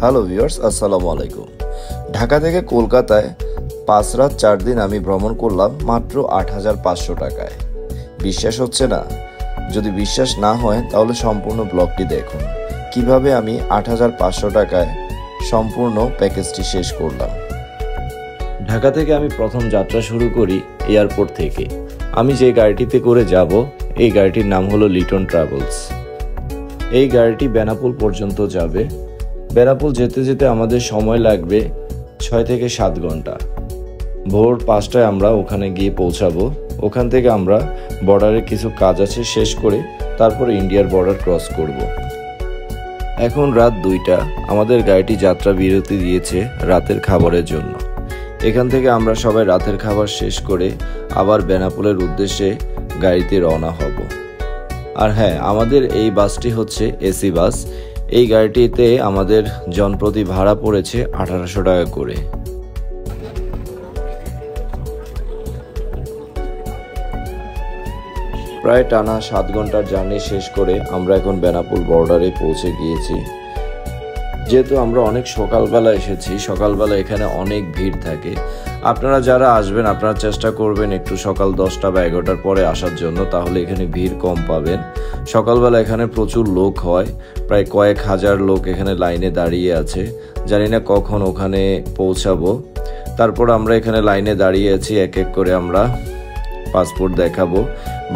Hello viewers, আসসালামু আলাইকুম। ঢাকা থেকে কলকাতায় 5 রাত 4 দিন আমি ভ্রমণ করলাম মাত্র 8,500 টাকায়। বিশ্বাস হচ্ছে না? যদি বিশ্বাস না হয় তাহলে সম্পূর্ণ ব্লগটি দেখুন কিভাবে আমি 8,500 টাকায় সম্পূর্ণ প্যাকেজটি শেষ করলাম। ঢাকা থেকে আমি প্রথম যাত্রা শুরু করি এয়ারপোর্ট থেকে। আমি যে গাড়িটিতে করে যাব এই গাড়িটির নাম হলো লিটন ট্রাভেলস। এই গাড়িটি বেনাপোল পর্যন্ত যাবে। বেনাপোল যেতে যেতে আমাদের সময় লাগবে 6 থেকে 7 ঘন্টা। ভোর 5টায় আমরা ওখানে গিয়ে পৌঁছাবো। ওখান থেকে আমরা বর্ডারে কিছু কাজ আছে শেষ করে তারপরে ইন্ডিয়ার বর্ডার ক্রস করব। এখন রাত 2টা। আমাদের গাড়িটি যাত্রা বিরতি দিয়েছে রাতের খাবারের জন্য। এখান থেকে আমরা সবাই রাতের খাবার শেষ করে আবার বেনাপোলের উদ্দেশ্যে গাড়িতে রওনা হব। আর হ্যাঁ, আমাদের এই বাসটি হচ্ছে এসি বাস। এই গাড়িটিতে আমাদের জনপ্রতি ভাড়া পড়েছে 1800 টাকা করে। প্রায় টানা 7 ঘন্টার জার্নি শেষ করে আমরা এখন বেনাপোল বর্ডারে পৌঁছে গিয়েছি। যেহেতু আমরা অনেক সকালবেলা এসেছি, সকালবেলা এখানে অনেক ভিড় থাকে। আপনারা যারা আসবেন আপনারা চেষ্টা করবেন একটু সকাল 10টা বা 11টার পরে আসার জন্য, তাহলে এখানে ভিড় কম পাবেন। সকালবেলা এখানে প্রচুর লোক হয়, প্রায় কয়েক হাজার লোক এখানে লাইনে দাঁড়িয়ে আছে। জানি না কখন ওখানে পৌঁছাবো। তারপর আমরা এখানে লাইনে দাঁড়িয়ে আছি, এক এক করে আমরা পাসপোর্ট দেখাবো।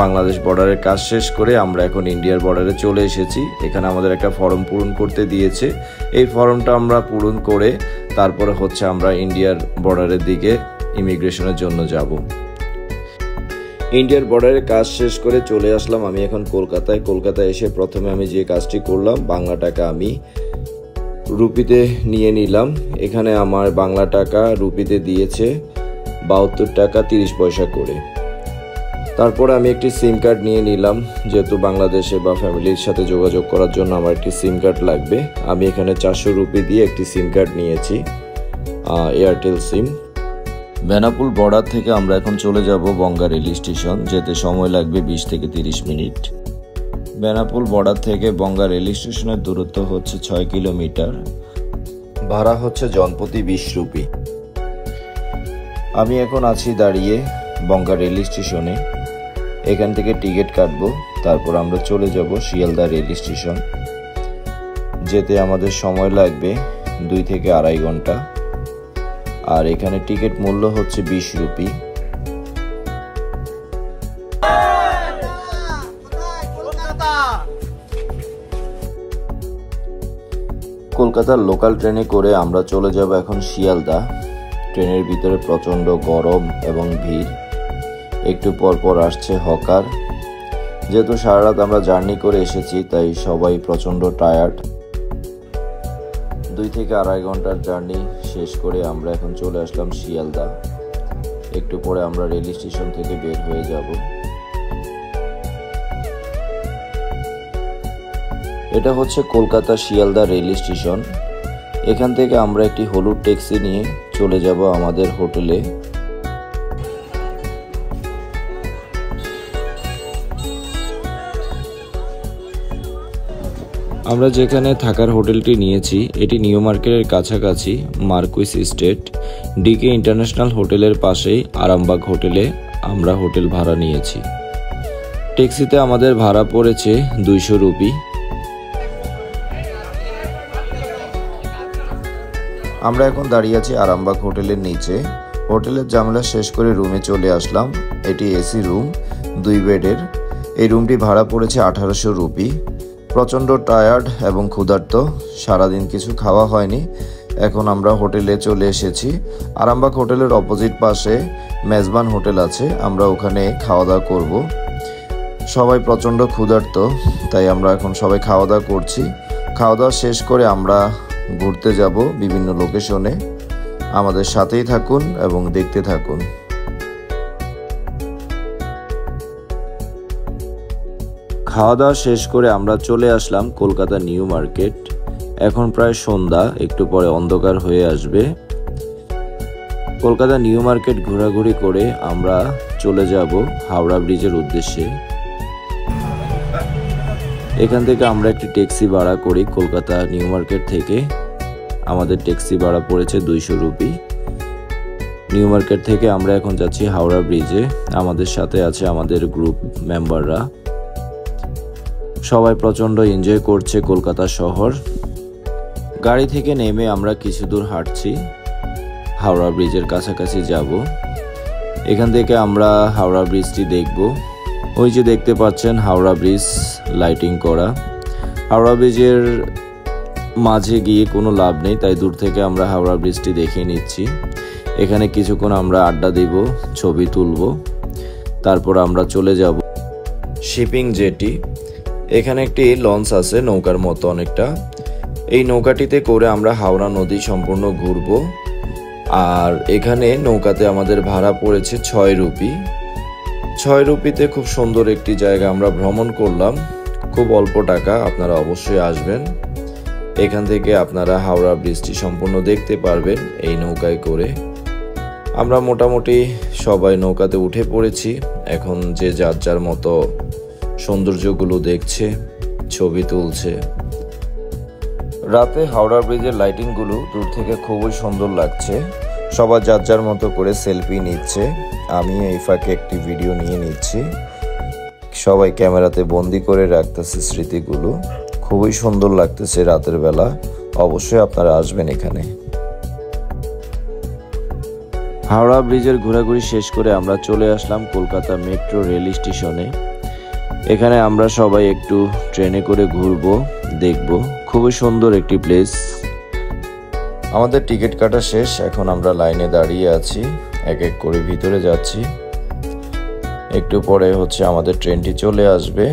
বাংলাদেশ বর্ডারের কাজ শেষ করে আমরা এখন ইন্ডিয়ার বর্ডারে চলে এসেছি। এখানে আমাদের একটা ফর্ম পূরণ করতে দিয়েছে। এই ফর্মটা আমরা পূরণ করে তারপরে হচ্ছে আমরা ইন্ডিয়ার বর্ডারের দিকে ইমিগ্রেশনের জন্য যাব। ইন্ডিয়ার বর্ডারের কাজ শেষ করে চলে আসলাম আমি এখন কলকাতায়। কলকাতায় এসে প্রথমে আমি যে কাজটি করলাম, বাংলা টাকা আমি রুপিতে নিয়ে নিলাম। এখানে আমার বাংলা টাকা রুপিতে দিয়েছে 72 টাকা 30 পয়সা করে। তারপর আমি একটি সিম কার্ড নিয়ে নিলাম, যেহেতু বাংলাদেশে বা ফ্যামিলির সাথে যোগাযোগ করার জন্য আমার একটি সিম কার্ড লাগবে। আমি এখানে 400 রুপি দিয়ে একটি সিম কার্ড নিয়েছি, এয়ারটেল সিম। বেনাপোল বর্ডার থেকে আমরা এখন চলে যাব বঙ্গা রেল স্টেশন। যেতে সময় লাগবে 20 থেকে 30 মিনিট। বেনাপোল বর্ডার থেকে বঙ্গা রেল স্টেশনের দূরত্ব হচ্ছে 6 কিলোমিটার। ভাড়া হচ্ছে জনপ্রতি 20 রুপি। আমি এখন আছি দাঁড়িয়ে বঙ্গা রেল স্টেশনে। এখান থেকে টিকিট কাটবো, তারপর আমরা চলে যাব শিয়ালদা রেল স্টেশন। যেতে আমাদের সময় লাগবে 2 থেকে 2.5 ঘন্টা। আর এখানে টিকিট মূল্য হচ্ছে 20 রুপি। কলকাতার লোকাল ট্রেনে করে আমরা চলে যাব এখন শিয়ালদা। ট্রেনের ভিতরে প্রচণ্ড গরম এবং ভিড়। একটু পর পর আসছে হকার। যেহেতু সারা রাত আমরা জার্নি করে এসেছি তাই সবাই প্রচণ্ড টায়ার্ড। 2 থেকে 2.5 ঘন্টার জার্নি শেষ করে আমরা এখন চলে আসলাম শিয়ালদা। একটু পরে আমরা রেল স্টেশন থেকে বের হয়ে যাব। এটা হচ্ছে কলকাতা শিয়ালদা রেল স্টেশন। এখান থেকে আমরা একটি হলুদ ট্যাক্সি নিয়ে চলে যাব আমাদের হোটেলে। আমরা যেখানে থাকার হোটেলটি নিয়েছি এটি নিউ মার্কেটের কাছাকাছি মার্কুইস স্টেট ডিকে ইন্টারন্যাশনাল হোটেলের পাশেই আরামবাগ হোটেলে আমরা হোটেল ভাড়া নিয়েছি। ট্যাক্সিতে আমাদের ভাড়া পড়েছে 200 রুপি। আমরা এখন দাঁড়িয়ে আছি আরামবাগ হোটেলের নিচে। হোটেলের ঝামেলা শেষ করে রুমে চলে আসলাম। এটি এসি রুম, 2 বেডের। এই রুমটি ভাড়া পড়েছে 1800 রুপি। প্রচণ্ড টায়ার্ড এবং ক্ষুধার্ত, সারাদিন কিছু খাওয়া হয়নি। এখন আমরা হোটেলে চলে এসেছি। আরামবাগ হোটেলের অপোজিট পাশে মেজবান হোটেল আছে, আমরা ওখানে খাওয়া দাওয়া করব। সবাই প্রচণ্ড ক্ষুধার্ত, তাই আমরা এখন সবাই খাওয়া দাওয়া করছি। খাওয়া দাওয়া শেষ করে আমরা ঘুরতে যাব বিভিন্ন লোকেশনে। আমাদের সাথেই থাকুন এবং দেখতে থাকুন। খাওয়া দাওয়া শেষ করে আমরা চলে আসলাম কলকাতা নিউ মার্কেট। এখন প্রায় সন্ধ্যা, একটু পরে অন্ধকার হয়ে আসবে। কলকাতা নিউ মার্কেট ঘোরাঘুরি করে আমরা চলে যাব হাওড়া ব্রিজের উদ্দেশ্যে। এখান থেকে আমরা একটি ট্যাক্সি ভাড়া করি কলকাতা নিউ মার্কেট থেকে। আমাদের ট্যাক্সি ভাড়া পড়েছে 200 রুপি। নিউ মার্কেট থেকে আমরা এখন যাচ্ছি হাওড়া ব্রিজে। আমাদের সাথে আছে আমাদের গ্রুপ মেম্বাররা। সবাই প্রচণ্ড এনজয় করছে কলকাতা শহর। গাড়ি থেকে নেমে আমরা কিছু দূর হাঁটছি, হাওড়া ব্রিজের কাছাকাছি যাব। এখান থেকে আমরা হাওড়া ব্রিজটি দেখব। ওই যে দেখতে পাচ্ছেন হাওড়া ব্রিজ লাইটিং করা। হাওড়া ব্রিজের মাঝে গিয়ে কোনো লাভ নেই, তাই দূর থেকে আমরা হাওড়া ব্রিজটি দেখিয়ে নিচ্ছি। এখানে কিছুক্ষণ আমরা আড্ডা দিব, ছবি তুলব, তারপর আমরা চলে যাব শিপিং জেটি। এখানে একটি লঞ্চ আছে নৌকার মতো অনেকটা। এই নৌকাটিতে করে আমরা হাওড়া নদী সম্পূর্ণ ঘুরব। আর এখানে নৌকাতে আমাদের ভাড়া পড়েছে 6 রুপি। 6 রুপিতে খুব সুন্দর একটি জায়গা আমরা ভ্রমণ করলাম। খুব অল্প টাকা, আপনারা অবশ্যই আসবেন। এখান থেকে আপনারা হাওড়া ব্রিজটি সম্পূর্ণ দেখতে পারবেন এই নৌকায় করে। আমরা মোটামুটি সবাই নৌকাতে উঠে পড়েছি। এখন যে যার যার মতো সৌন্দর্যগুলো দেখছে, ছবি তুলছে। রাতে হাওড়া ব্রিজের লাইটিংগুলো দূর থেকে খুবই সুন্দর লাগছে। সবাই যার যার মতো করে সেলফি নিচ্ছে। আমি এই ফাঁকে একটি ভিডিও নিয়ে নিচ্ছি। সবাই ক্যামেরাতে বন্দি করে রাখতেছে স্মৃতিগুলো। খুবই সুন্দর লাগতেছে রাতের বেলা। অবশ্যই আপনারা আসবেন এখানে। হাওড়া ব্রিজের ঘোরাঘুরি শেষ করে আমরা চলে আসলাম কলকাতা মেট্রো রেল স্টেশনে। এখানে আমরা সবাই একটু ট্রেনে করে ঘুরবো, দেখবো। খুবই সুন্দর একটি প্লেস। আমাদের টিকিট কাটা শেষ। এখন আমরা লাইনে দাঁড়িয়ে আছি, এক এক করে ভিতরে যাচ্ছি। একটু পরে হচ্ছে আমাদের ট্রেনটি চলে আসবে।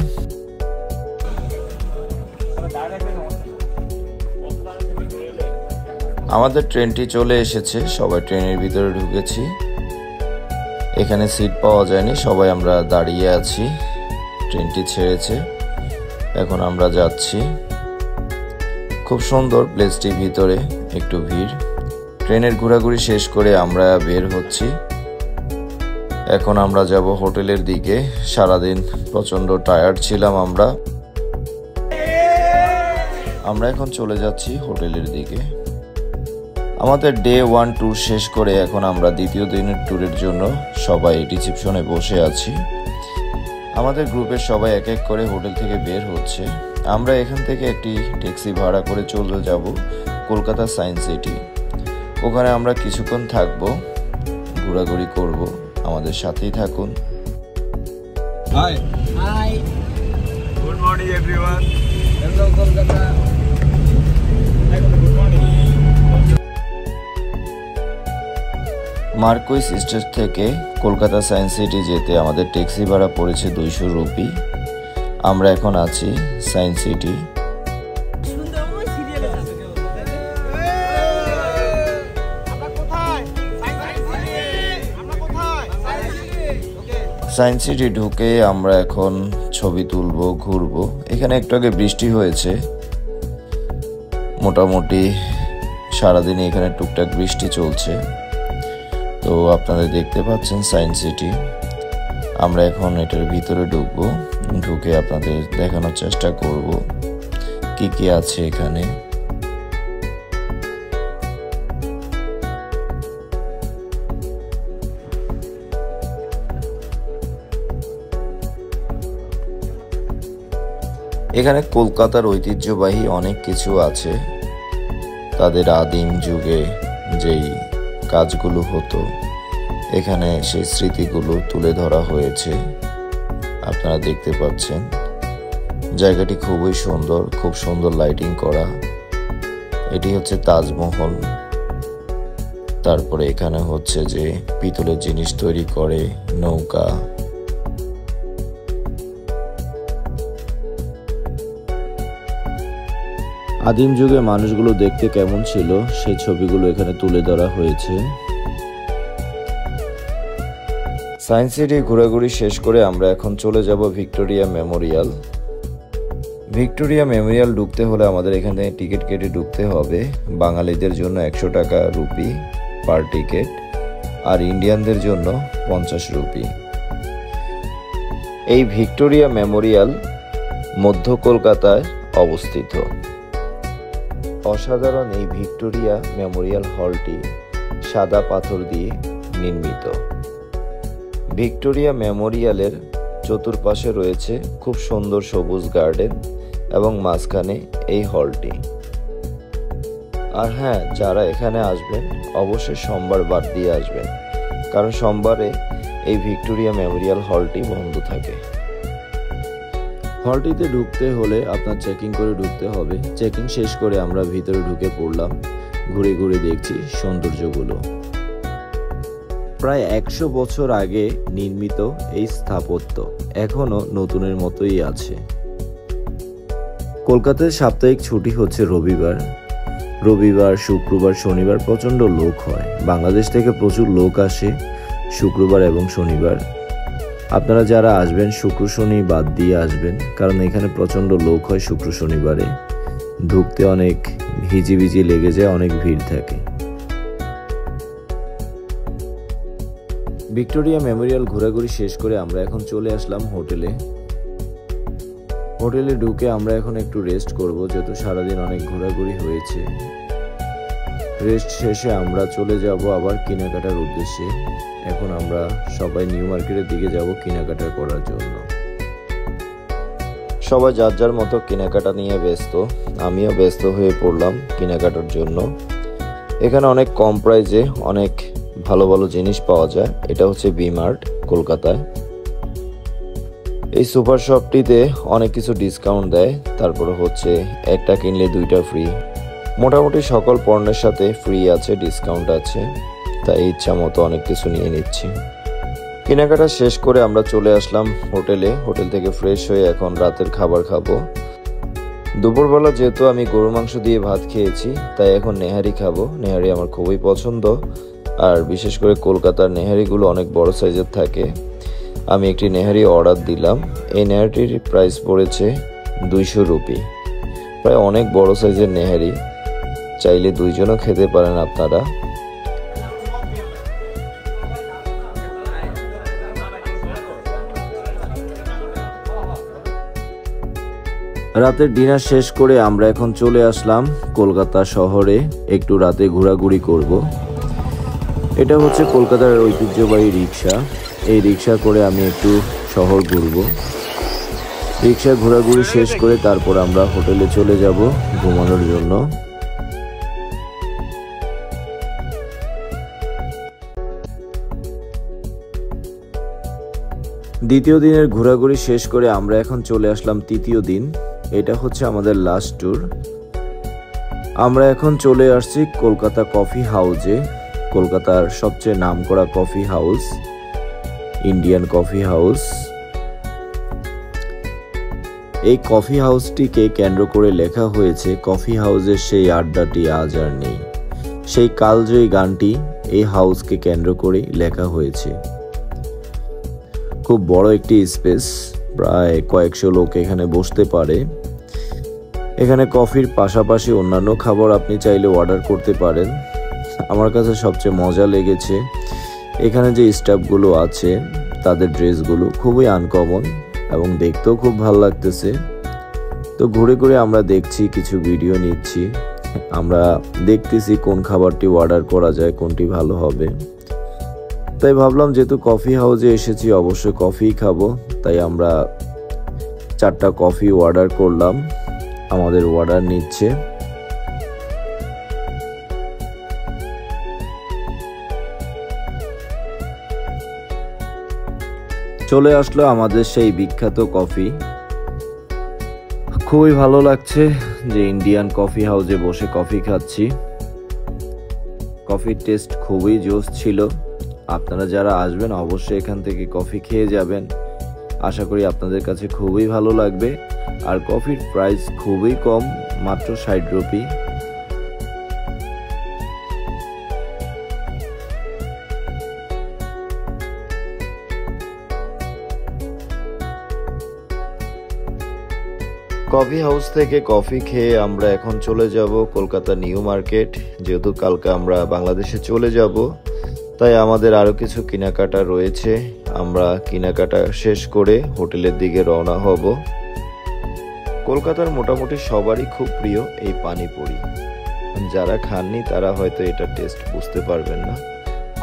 আমাদের ট্রেনটি চলে এসেছে। সবাই ট্রেনের ভিতরে ঢুকেছি। এখানে সিট পাওয়া যায়নি, সবাই আমরা দাঁড়িয়ে আছি। ট্রেনটি ছেড়েছে, এখন আমরা যাচ্ছি। খুব সুন্দর প্লেসটি, ভিতরে একটু ভিড়। ট্রেনের ঘোরাঘুরি শেষ করে আমরা বের হচ্ছি। এখন আমরা যাব হোটেলের দিকে। সারাদিন প্রচন্ড টায়ার্ড ছিলাম আমরা এখন চলে যাচ্ছি হোটেলের দিকে। আমাদের ডে 1 ট্যুর শেষ করে এখন আমরা দ্বিতীয় দিনের ট্যুরের জন্য সবাই রিসেপশনে বসে আছি। আমাদের গ্রুপের সবাই এক এক করে হোটেল থেকে বের হচ্ছে। আমরা এখান থেকে একটি ট্যাক্সি ভাড়া করে চলে যাব কলকাতা সায়েন্স সিটি। ওখানে আমরা কিছুক্ষণ থাকবো, ঘোরাঘুরি করব। আমাদের সাথেই থাকুন। Hi hi, good morning everyone. Hello Kolkata. Good morning. Marquis stage থেকে কলকাতা সায়েন্স সিটি যেতে আমাদের ট্যাক্সি ভাড়া পড়েছে 200 রুপি। আমরা এখন আছি সায়েন্স সিটি। সায়েন্স সিটি ঢুকে আমরা এখন ছবি তুলবো, ঘুরবো। এখানে একটু আগে বৃষ্টি হয়েছে। মোটামুটি সারাদিনই এখানে টুকটাক বৃষ্টি চলছে। তো আপনারা দেখতে পাচ্ছেন সায়েন্স সিটি। আমরা এখন এটার ভিতরে ঢুকবো। ঢুকে আপনাদের দেখানোর চেষ্টা করব কি কি আছে এখানে। এখানে কলকাতার ঐতিহ্যবাহী অনেক কিছু আছে। তাদের আদিম যুগে যেই কাজগুলো হতো, এখানে সেই স্মৃতিগুলো তুলে ধরা হয়েছে। আপনারা দেখতে পাচ্ছেন জায়গাটি খুবই সুন্দর, খুব সুন্দর লাইটিং করা। এটি হচ্ছে তাজমহল। তারপরে এখানে হচ্ছে যে পিতলের জিনিস তৈরি করে, নৌকা। আদিম যুগে মানুষগুলো দেখতে কেমন ছিল সেই ছবিগুলো এখানে তুলে ধরা হয়েছে। সায়েন্স সিটি ঘোরাঘুরি শেষ করে আমরা এখন চলে যাব ভিক্টোরিয়া মেমোরিয়াল। ভিক্টোরিয়া মেমোরিয়াল ঢুকতে হলে আমাদের এখান থেকে টিকিট কেটে ঢুকতে হবে। বাঙালিদের জন্য 100 টাকা রুপি পার টিকিট, আর ইন্ডিয়ানদের জন্য 50 রুপি। এই ভিক্টোরিয়া মেমোরিয়াল মধ্য কলকাতায় অবস্থিত। অসাধারণ এই ভিক্টোরিয়া মেমোরিয়াল হলটি সাদা পাথর দিয়ে নির্মিত। ভিক্টোরিয়া মেমোরিয়ালের চতুর্পাশে রয়েছে খুব সুন্দর সবুজ গার্ডেন এবং মাঝখানে এই হলটি। আর হ্যাঁ, যারা এখানে আসবেন অবশ্যই সোমবার বাদ দিয়ে আসবেন, কারণ সোমবারে এই ভিক্টোরিয়া মেমোরিয়াল হলটি বন্ধ থাকে। হলটিতে ঢুকতে হলে আপনার চেকিং করে ঢুকতে হবে। চেকিং শেষ করে আমরা ভিতরে ঢুকে পড়লাম। ঘুরে ঘুরে দেখছি সৌন্দর্যগুলো। প্রায় 100 বছর আগে নির্মিত এই স্থাপত্য এখনো নতুনের মতোই আছে। কলকাতায় সাপ্তাহিক ছুটি হচ্ছে রবিবার, শুক্রবার, শনিবার প্রচণ্ড লোক হয়। বাংলাদেশ থেকে প্রচুর লোক আসে শুক্রবার এবং শনিবার। আপনারা যারা আসবেন শুক্র শনি বাদ দিয়ে আসবেন, কারণ এখানে প্রচণ্ড লোক হয় শুক্র শনিবারে। ঢুকতে অনেক হিজিবিজি লেগে যায়, অনেক ভিড় থাকে। ভিক্টোরিয়া মেমোরিয়াল ঘোরাঘুরি শেষ করে আমরা এখন চলে আসলাম হোটেলে। হোটেলে ঢুকে আমরা এখন একটু রেস্ট করব, যেহেতু সারাদিন অনেক ঘোরাঘুরি হয়েছে। রেস্ট শেষে আমরা চলে যাব আবার কেনাকাটার উদ্দেশ্যে। এখন আমরা সবাই নিউ মার্কেটের দিকে যাব কেনাকাটা করার জন্য। সবাই যার যার মতো কেনাকাটা নিয়ে ব্যস্ত, আমিও ব্যস্ত হয়ে পড়লাম কেনাকাটার জন্য। এখানে অনেক কম প্রাইসে অনেক ভালো ভালো জিনিস পাওয়া যায়। এটা হচ্ছে বি মার্ট কলকাতায়। এই সুপার শপটিতে অনেক কিছু ডিসকাউন্ট দেয়। তারপরে হচ্ছে একটা কিনলে 2টা ফ্রি, মোটামুটি সকল পণ্যের সাথে ফ্রি আছে, ডিসকাউন্ট আছে। তাই ইচ্ছা মতো অনেক কিছু নিয়ে নিচ্ছি। কেনাকাটা শেষ করে আমরা চলে আসলাম হোটেলে। হোটেল থেকে ফ্রেশ হয়ে এখন রাতের খাবার খাবো। দুপুরবেলা যেহেতু আমি গরু মাংস দিয়ে ভাত খেয়েছি, তাই এখন নেহারি খাবো। নেহারি আমার খুবই পছন্দ, আর বিশেষ করে কলকাতার নেহারিগুলো অনেক বড় সাইজের থাকে। আমি একটি নেহারি অর্ডার দিলাম। এই নেহারিটির প্রাইস পড়েছে 200 রুপি। প্রায় অনেক বড় সাইজের নেহারি, চাইলে 2 জনও খেতে পারেন আপনারা। রাতের ডিনার শেষ করে আমরা এখন চলে আসলাম কলকাতা শহরে, একটু রাতে ঘোরাঘুরি করব। এটা হচ্ছে কলকাতার ঐতিহ্যবাহী রিক্সা। এই রিক্সা করে আমি একটু শহর ঘুরব। রিক্সা ঘোরাঘুরি শেষ করে তারপর আমরা হোটেলে চলে যাব ঘুমানোর জন্য। দ্বিতীয় দিনের ঘোরাঘুরি শেষ করে আমরা এখন চলে আসলাম তৃতীয় দিন। এটা হচ্ছে আমাদের লাস্ট ট্যুর। আমরা এখন চলে আসছি কলকাতা কফি হাউসে। কলকাতার সবচেয়ে নামকরা coffee house, Indian coffee house. এই কফি হাউসটিকে কেন্দ্র করে লেখা হয়েছে, কফি হাউসের সেই আড্ডাটি আজ আর নেই। সেই কালজয়ী গানটি এই হাউসকে কেন্দ্র করে লেখা হয়েছে। খুব বড় একটি স্পেস, প্রায় কয়েকশো লোক এখানে বসতে পারে। এখানে কফির পাশাপাশি অন্যান্য খাবার আপনি চাইলে অর্ডার করতে পারেন। আমার কাছে সবচেয়ে মজা লেগেছে এখানে যে স্টাফগুলো আছে, তাদের ড্রেসগুলো খুবই আনকমন এবং দেখতেও খুব ভালো লাগতেছে। তো ঘুরে ঘুরে আমরা দেখছি, কিছু ভিডিও নিচ্ছি। আমরা দেখতেছি কোন খাবারটি অর্ডার করা যায়, কোনটি ভালো হবে। তাই ভাবলাম যেহেতু কফি হাউসে এসেছি অবশ্যই কফি খাবো, তাই আমরা 4টা কফি অর্ডার করলাম। আমাদের অর্ডার নিচ্ছে। চলে আসলো আমাদের সেই বিখ্যাত কফি। খুবই ভালো লাগছে যে ইন্ডিয়ান কফি হাউসে বসে কফি খাচ্ছি। কফির টেস্ট খুবই জোস ছিল। আপনারা যারা আসবেন অবশ্যই এখান থেকে কফি খেয়ে যাবেন। আশা করি আপনাদের কাছে খুবই ভালো লাগবে। আর কফির প্রাইস খুবই কম, মাত্র 60 রুপি। কফি হাউস থেকে কফি খেয়ে আমরা এখন চলে যাব কলকাতা নিউ মার্কেট। যেহেতু কালকে আমরা বাংলাদেশে চলে যাব, তাই আমাদের আরো কিছু কেনাকাটা রয়েছে। আমরা কেনাকাটা শেষ করে হোটেলের দিকে রওনা হব। কলকাতার মোটামুটি সবারই খুব প্রিয় এই পানিপুরি। যারা খাননি তারা হয়তো এটা টেস্ট বুঝতে পারবেন না।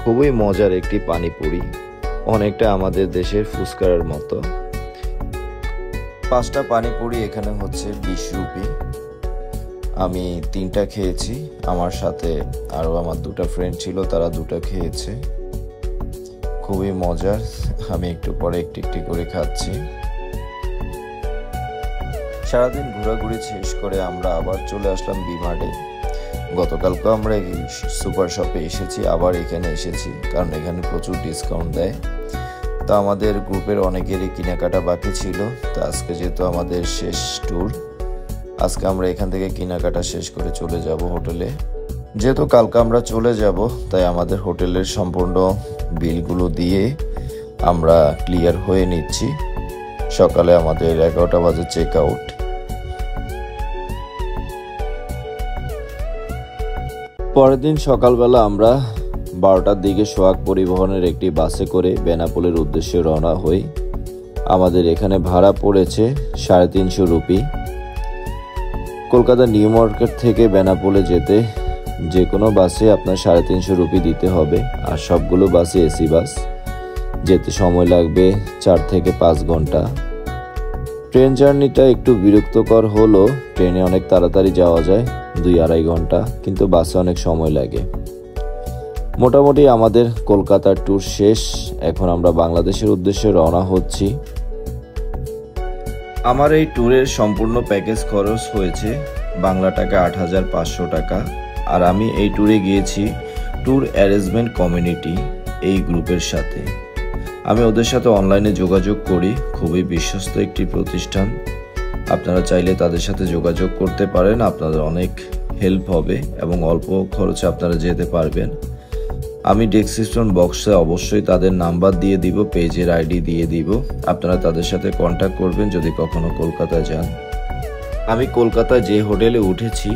খুবই মজার একটি পানিপুরি, অনেকটা আমাদের দেশের ফুচকার মতো। 5টা পানিপুরি এখানে হচ্ছে 20 রুপি। আমি 3টা খেয়েছি, আমার সাথে আরও আমার 2টা ফ্রেন্ড ছিল, তারা 2টা খেয়েছে। খুবই মজার। আমি একটু পরে একটি করে খাচ্ছি। সারাদিন ঘোরাঘুরি শেষ করে আমরা আবার চলে আসলাম বি-মার্টে। গতকালকে আমরা এই সুপার শপে এসেছি, আবার এখানে এসেছি কারণ এখানে প্রচুর ডিসকাউন্ট দেয়। তো আমাদের গ্রুপের অনেকেরই কেনাকাটা বাকি ছিল, তো আজকে যেহেতু আমাদের শেষ ট্যুর, আজকে আমরা এখান থেকে কেনাকাটা শেষ করে চলে যাব হোটেলে। যেহেতু কালকে আমরা চলে যাব, তাই আমাদের হোটেলের সম্পূর্ণ বিলগুলো দিয়ে আমরা ক্লিয়ার হয়ে নিচ্ছি। সকালে আমাদের 11টা বাজে চেক আউট। পরের দিন সকালবেলা আমরা 12টার দিকে সোহাগ পরিবহনের একটি বাসে করে বেনাপোলের উদ্দেশ্যে রওনা হই। আমাদের এখানে ভাড়া পড়েছে 350 রুপি। কলকাতা নিউ মার্কেট থেকে বেনাপোলে যেতে যে কোনো বাসে আপনার 350 রুপি দিতে হবে, আর সবগুলো বাসে এসি বাস। যেতে সময় লাগবে 4 থেকে 5 ঘন্টা। ট্রেন জার্নিটা একটু বিরক্তকর হলো, ট্রেনে অনেক তাড়াতাড়ি যাওয়া যায় 2-2.5 ঘন্টা, কিন্তু বাসে অনেক সময় লাগে। মোটামুটি আমাদের কলকাতার ট্যুর শেষ। এখন আমরা বাংলাদেশের উদ্দেশ্যে রওনা হচ্ছি। আমার এই ট্যুরের সম্পূর্ণ প্যাকেজ খরচ হয়েছে বাংলা টাকা 8500 টাকা। আর আমি এই ট্যুরে গিয়েছি ট্যুর অ্যারেঞ্জমেন্ট কমিউনিটি এই গ্রুপের সাথে। আমি ওদের সাথে অনলাইনে যোগাযোগ করি, খুবই বিশ্বস্ত একটি প্রতিষ্ঠান। আপনারা চাইলে তাদের সাথে যোগাযোগ করতে পারেন, আপনাদের অনেক হেল্প হবে এবং অল্প খরচে আপনারা যেতে পারবেন। আমি ডেসক্রিপশন বক্সে অবশ্যই তাদের নাম্বার দিয়ে দিব, পেজের আইডি দিয়ে দিব। আপনারা তাদের সাথে কন্ট্যাক্ট করবেন যদি কখনো কলকাতা যান। আমি কলকাতায় যে হোটেলে উঠেছি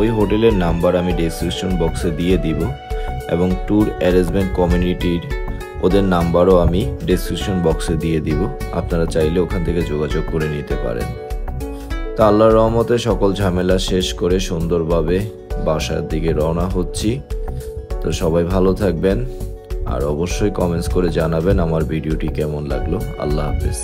ওই হোটেলের নাম্বার আমি ডেসক্রিপশন বক্সে দিয়ে দিব, এবং ট্যুর অ্যারেঞ্জমেন্ট কমিউনিটির ওদের নাম্বারও আমি ডেসক্রিপশন বক্সে দিয়ে দিব। আপনারা চাইলে ওখান থেকে যোগাযোগ করে নিতে পারেন। তা আল্লাহর রহমতে সকল ঝামেলা শেষ করে সুন্দরভাবে বাসার দিকে রওনা হচ্ছি। তো সবাই ভালো থাকবেন, আর অবশ্যই কমেন্টস করে জানাবেন আমার ভিডিওটি কেমন লাগলো। আল্লাহ হাফেজ।